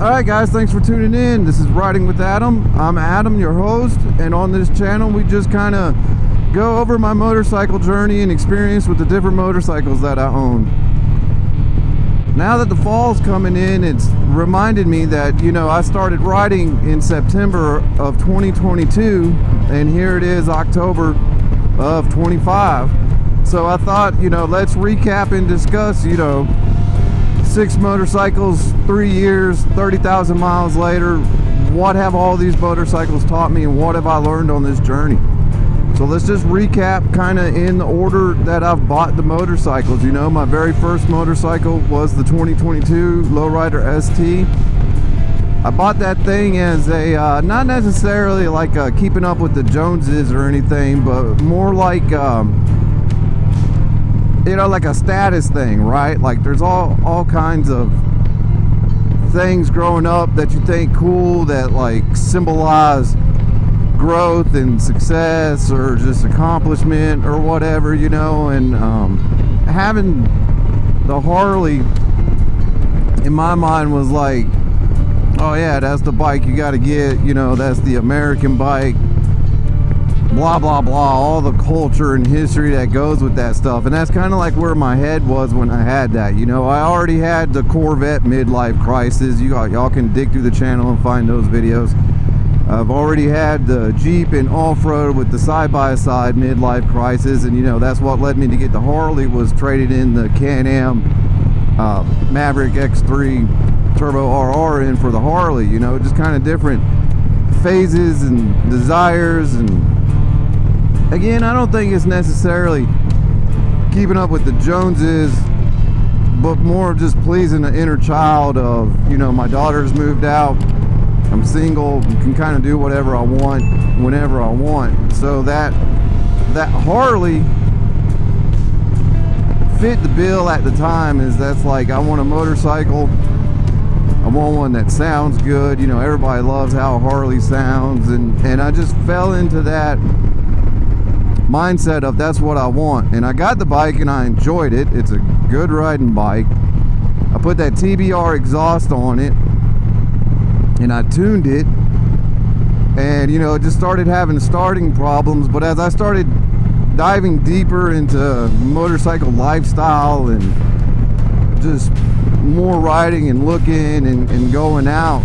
Alright guys, thanks for tuning in. This is Riding with Adam. I'm Adam, your host, and on this channel we just kind of go over my motorcycle journey and experience with the different motorcycles that I own. Now that the fall's coming in, it's reminded me that, you know, I started riding in September of 2022, and here it is October of 25. So I thought, you know, let's recap and discuss, you know, 6 motorcycles, 3 years, 30,000 miles later. What have all these motorcycles taught me, and what have I learned on this journey? So let's just recap kind of in the order that I've bought the motorcycles. You know, my very first motorcycle was the 2022 Low Rider ST. I bought that thing as a, not necessarily like a keeping up with the Joneses or anything, but more like, you know, like a status thing, right? Like there's all kinds of things growing up that you think cool that like symbolize growth and success or just accomplishment or whatever, you know. And having the Harley in my mind was like, oh yeah, that's the bike you got to get, you know, that's the American bike, blah blah blah, all the culture and history that goes with that stuff. And that's kind of like where my head was when I had that. You know, I already had the Corvette midlife crisis. Y'all can dig through the channel and find those videos. I've already had the Jeep and off-road with the side-by-side midlife crisis, and you know, that's what led me to get the Harley, was traded in the Can-Am Maverick X3 Turbo RR in for the Harley. You know, just kind of different phases and desires. And again, I don't think it's necessarily keeping up with the Joneses, but more just pleasing the inner child of, you know, my daughter's moved out, I'm single, can kind of do whatever I want whenever I want. So that Harley fit the bill at the time. Is that's like, I want a motorcycle, I want one that sounds good. You know, everybody loves how a Harley sounds, and I just fell into that mindset of that's what I want. And I got the bike and I enjoyed it. It's a good riding bike. I put that TBR exhaust on it and I tuned it, and you know, it just started having starting problems. But as I started diving deeper into motorcycle lifestyle and just more riding and looking and going out,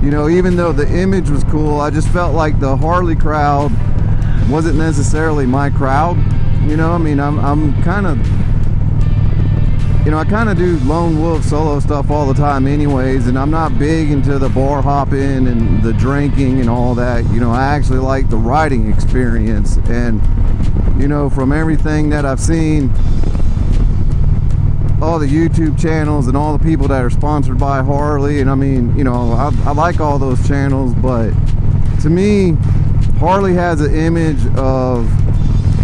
you know, even though the image was cool, I just felt like the Harley crowd wasn't necessarily my crowd. You know, I mean, I'm kind of, you know, I kind of do lone wolf solo stuff all the time anyways, and I'm not big into the bar hopping and the drinking and all that. You know, I actually like the riding experience. And you know, from everything that I've seen, all the YouTube channels and all the people that are sponsored by Harley, and I mean, you know, I like all those channels, but to me, Harley has an image of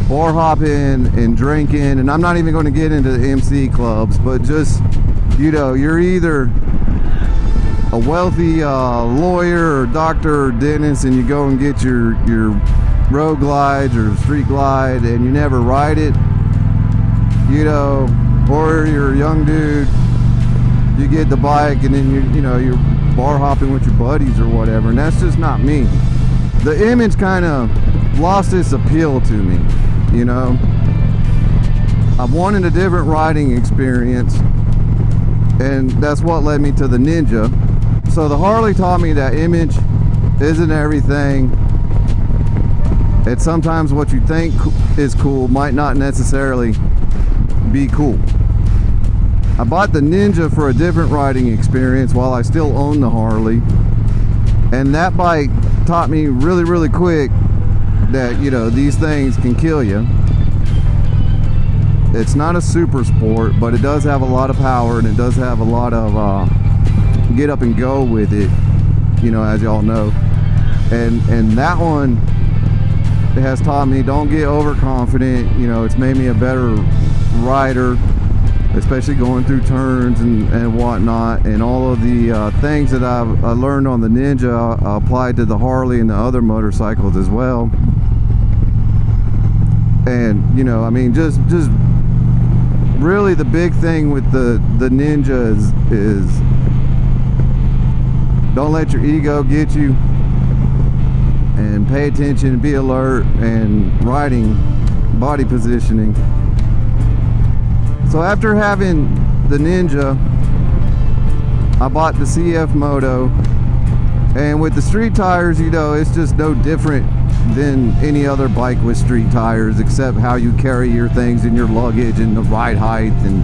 bar hopping and drinking, and I'm not even going to get into the MC clubs, but just, you know, you're either a wealthy lawyer or doctor or dentist, and you go and get your road glides or street glide, and you never ride it, you know, or you're a young dude, you get the bike and then you know, you're bar hopping with your buddies or whatever, and that's just not me. The image kind of lost its appeal to me, you know. I wanted a different riding experience, and that's what led me to the Ninja. So the Harley taught me that image isn't everything. It's sometimes what you think is cool might not necessarily be cool. I bought the Ninja for a different riding experience while I still own the Harley, and that bike taught me really, really quick that, you know, these things can kill you. It's not a super sport, but it does have a lot of power, and it does have a lot of get up and go with it, you know, as y'all know. And that one, it has taught me, don't get overconfident. You know, it's made me a better rider, especially going through turns and whatnot. And all of the things that I learned on the Ninja, I applied to the Harley and the other motorcycles as well. And you know, I mean, just really the big thing with the Ninja is don't let your ego get you, and pay attention and be alert, and riding, body positioning. So after having the Ninja, I bought the CFMoto, and with the street tires, you know, it's just no different than any other bike with street tires, except how you carry your things and your luggage and the ride height, and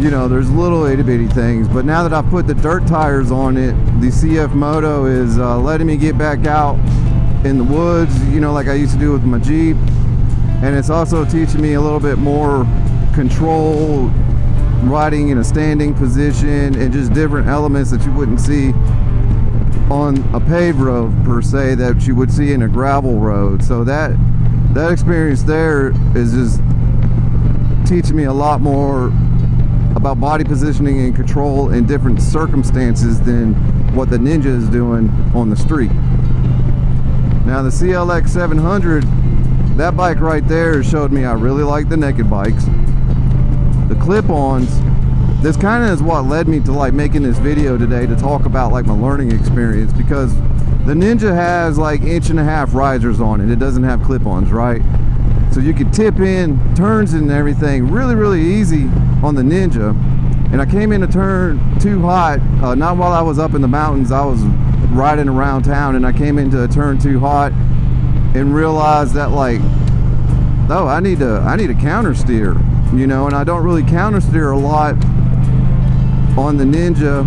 you know, there's little itty bitty things. But now that I've put the dirt tires on it, the CFMoto is letting me get back out in the woods, you know, like I used to do with my Jeep. And it's also teaching me a little bit more control, riding in a standing position, and just different elements that you wouldn't see on a paved road per se, that you would see in a gravel road. So that experience there is just teaching me a lot more about body positioning and control in different circumstances than what the Ninja is doing on the street. Now the CLX 700, that bike right there showed me I really like the naked bikes. The clip-ons, this kind of is what led me to like making this video today, to talk about like my learning experience, because the Ninja has like 1.5-inch risers on it. It doesn't have clip-ons, right? So you could tip in turns and everything really easy on the Ninja. And I came in a turn too hot, not while I was up in the mountains, I was riding around town, and I came into a turn too hot and realized that like, oh, I need to counter steer, you know, and I don't really counter steer a lot on the Ninja.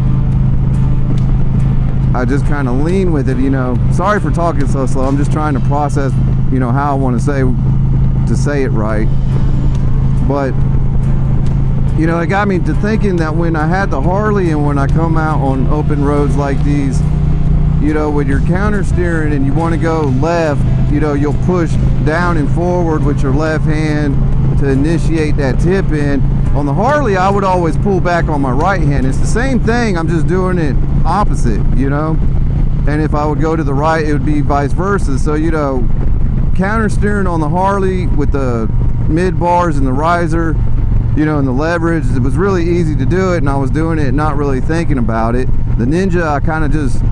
I just kind of lean with it, you know. Sorry for talking so slow, I'm just trying to process, you know, how I want to say it right. But you know, it got me to thinking that when I had the Harley and when I come out on open roads like these, you know, when you're counter steering and you want to go left, you know, you'll push down and forward with your left hand to initiate that tip in. On the Harley, I would always pull back on my right hand. It's the same thing, I'm just doing it opposite, you know. And if I would go to the right, it would be vice versa. So, you know, counter steering on the Harley with the mid bars and the riser, you know, and the leverage, it was really easy to do it, and I was doing it not really thinking about it. The Ninja, I kind of just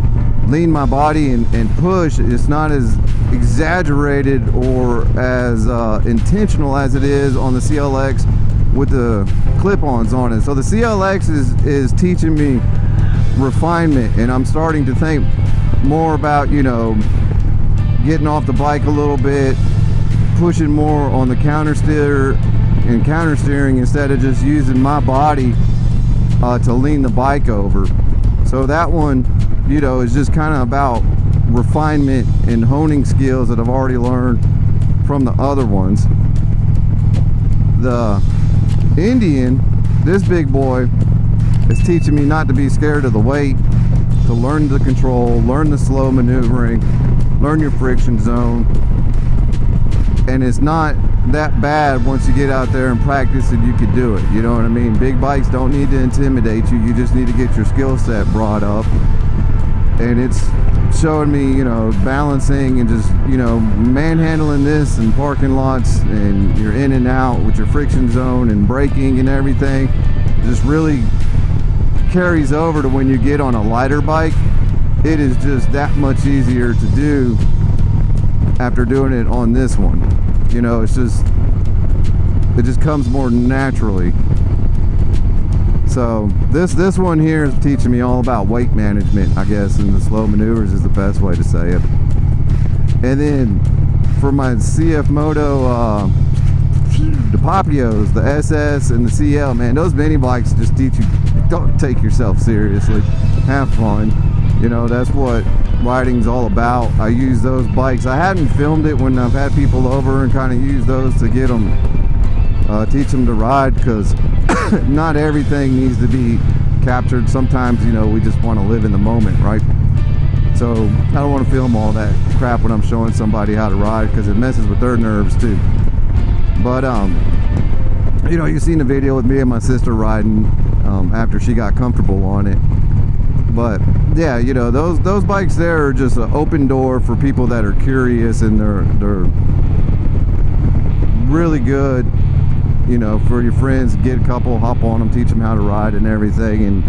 lean my body and push. It's not as exaggerated or as intentional as it is on the CLX with the clip-ons on it. So the CLX is teaching me refinement, and I'm starting to think more about, you know, getting off the bike a little bit, pushing more on the counter steer and counter steering instead of just using my body to lean the bike over. So that one, you know, is just kind of about refinement and honing skills that I've already learned from the other ones. The Indian, this big boy, is teaching me not to be scared of the weight, to learn the control, learn the slow maneuvering, learn your friction zone. And it's not that bad once you get out there and practice and you can do it, you know what I mean? Big bikes don't need to intimidate you, you just need to get your skill set brought up. And it's showing me, you know, balancing and just, you know, manhandling this in parking lots, and you're in and out with your friction zone and braking and everything. It just really carries over to when you get on a lighter bike. It is just that much easier to do after doing it on this one. You know, it just comes more naturally. So this one here is teaching me all about weight management, I guess, and the slow maneuvers is the best way to say it. And then for my CFMoto, the Papios, the SS and the CL, man, those mini bikes just teach you, don't take yourself seriously, have fun. You know, that's what riding's all about. I use those bikes. I hadn't filmed it when I've had people over and kind of use those to get them, teach them to ride, because not everything needs to be captured. Sometimes, you know, we just want to live in the moment, right? So I don't want to film all that crap when I'm showing somebody how to ride, because it messes with their nerves too. But you know, you've seen the video with me and my sister riding after she got comfortable on it. But yeah, you know, those bikes there are just an open door for people that are curious, and they're really good, you know, for your friends. Get a couple, hop on them, teach them how to ride and everything.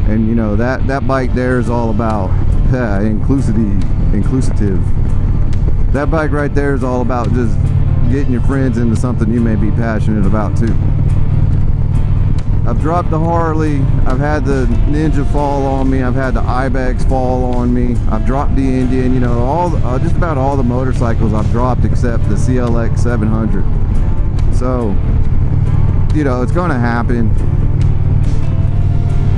And you know, that bike there is all about inclusive. That bike right there is all about just getting your friends into something you may be passionate about too. I've dropped the Harley, I've had the Ninja fall on me, I've had the Ibex fall on me, I've dropped the Indian, you know, just about all the motorcycles I've dropped except the CLX 700. So, you know, it's gonna happen.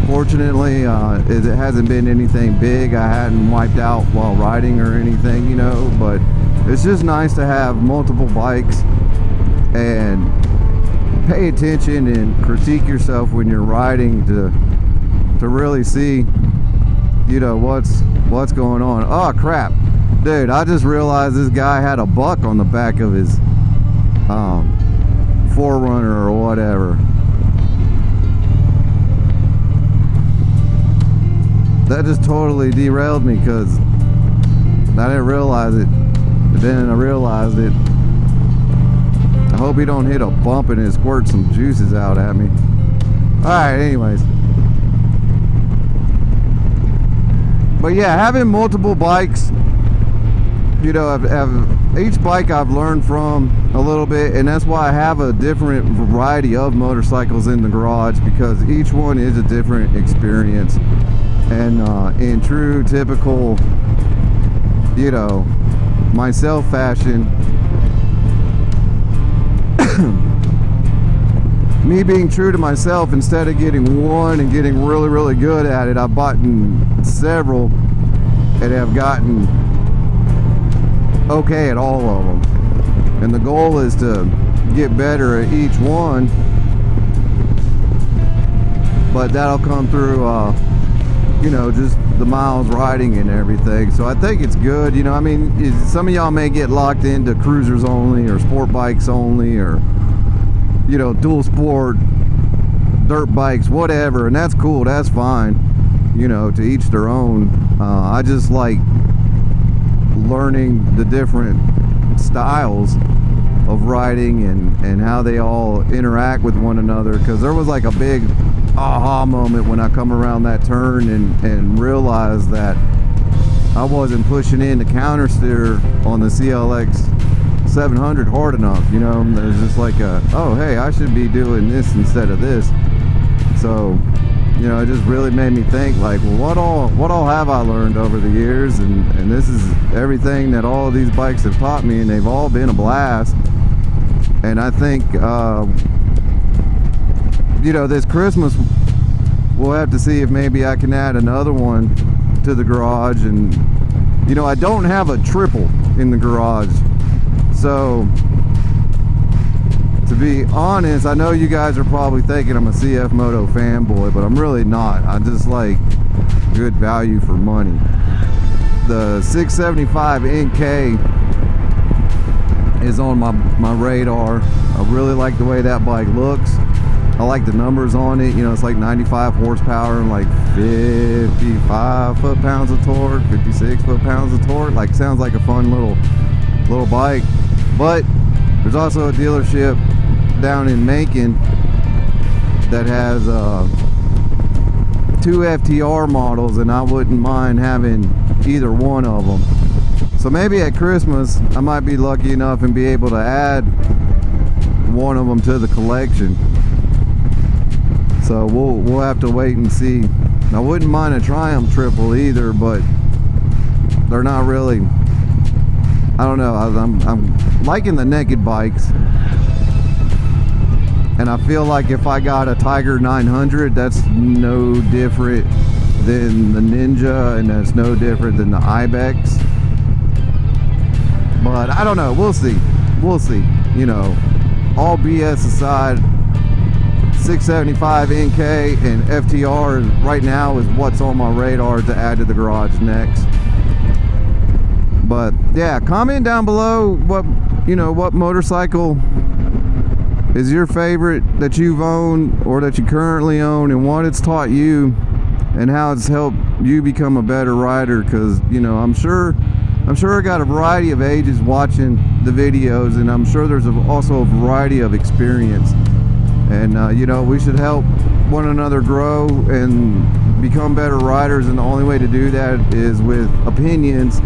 Fortunately, it hasn't been anything big I hadn't wiped out while riding or anything, you know, but it's just nice to have multiple bikes and pay attention and critique yourself when you're riding to really see, you know, what's going on. Oh crap, dude, I just realized this guy had a buck on the back of his 4Runner or whatever. That just totally derailed me because I didn't realize it, but then I realized it. I hope he don't hit a bump and it squirts some juices out at me. Alright, anyways. But yeah, having multiple bikes, you know, each bike I've learned from a little bit, and that's why I have a different variety of motorcycles in the garage, because each one is a different experience. And in true typical, you know, myself fashion, me being true to myself, instead of getting one and getting really, really good at it, I've bought several and have gotten okay at all of them. And the goal is to get better at each one, but that'll come through, you know, just the miles riding and everything. So I think it's good. You know, I mean, some of y'all may get locked into cruisers only or sport bikes only, or, you know, dual sport, dirt bikes, whatever, and that's cool, that's fine, you know, to each their own. I just like learning the different styles of riding and how they all interact with one another, because there was like a big aha moment when I come around that turn and realized that I wasn't pushing in the counter steer on the CLX 700 hard enough, you know. There's just like oh hey, I should be doing this instead of this. So, you know, it just really made me think, like, well, what all have I learned over the years, and this is everything that all of these bikes have taught me, and they've all been a blast. And I think you know, this Christmas we'll have to see if maybe I can add another one to the garage. And, you know, I don't have a triple in the garage, so to be honest, I know you guys are probably thinking I'm a CFMoto fanboy, but I'm really not. I just like good value for money. The 675 NK is on my radar. I really like the way that bike looks. I like the numbers on it. You know, it's like 95 horsepower and like 55 foot-pounds of torque, 56 foot-pounds of torque. Like, sounds like a fun little bike. But there's also a dealership down in Macon that has 2 FTR models, and I wouldn't mind having either one of them. So maybe at Christmas I might be lucky enough and be able to add one of them to the collection. So we'll have to wait and see. I wouldn't mind a Triumph triple either, but they're not really, I don't know, I'm liking the naked bikes. And I feel like if I got a Tiger 900, that's no different than the Ninja, and that's no different than the Ibex. But I don't know, we'll see. You know, all BS aside, 675 NK and FTR right now is what's on my radar to add to the garage next. But yeah, comment down below what motorcycle is your favorite that you've owned or that you currently own, and what it's taught you and how it's helped you become a better rider. Because, you know, I'm sure I got a variety of ages watching the videos, and I'm sure there's also a variety of experience. And you know, we should help one another grow and become better riders, and the only way to do that is with opinions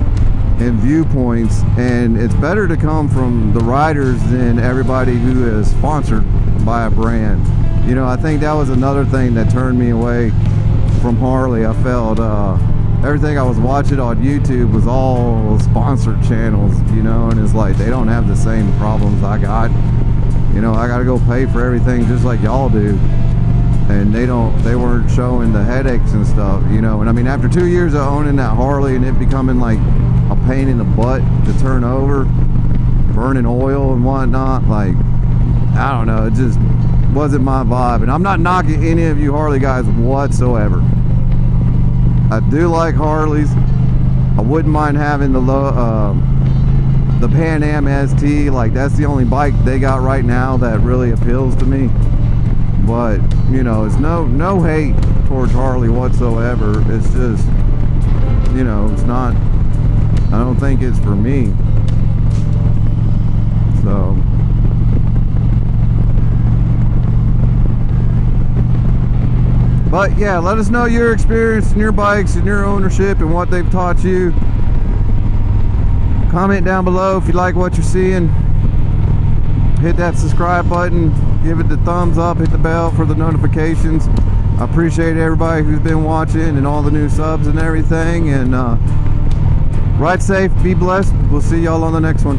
and viewpoints, and it's better to come from the riders than everybody who is sponsored by a brand. You know, I think that was another thing that turned me away from Harley. I felt everything I was watching on YouTube was all sponsored channels, you know, and it's like they don't have the same problems I got. You know, I gotta go pay for everything just like y'all do, and they weren't showing the headaches and stuff, you know. And I mean, after 2 years of owning that Harley and it becoming like a pain in the butt to turn over, burning oil and whatnot, like, I don't know, it just wasn't my vibe. And I'm not knocking any of you Harley guys whatsoever. I do like Harleys. I wouldn't mind having the Pan Am ST. Like, that's the only bike they got right now that really appeals to me. But, you know, it's no hate towards Harley whatsoever. It's just, you know, it's not, I don't think it's for me. So, but yeah, let us know your experience and your bikes and your ownership and what they've taught you. Comment down below if you like what you're seeing. Hit that subscribe button, give it the thumbs up, hit the bell for the notifications. I appreciate everybody who's been watching and all the new subs and everything. And ride safe, be blessed. We'll see y'all on the next one.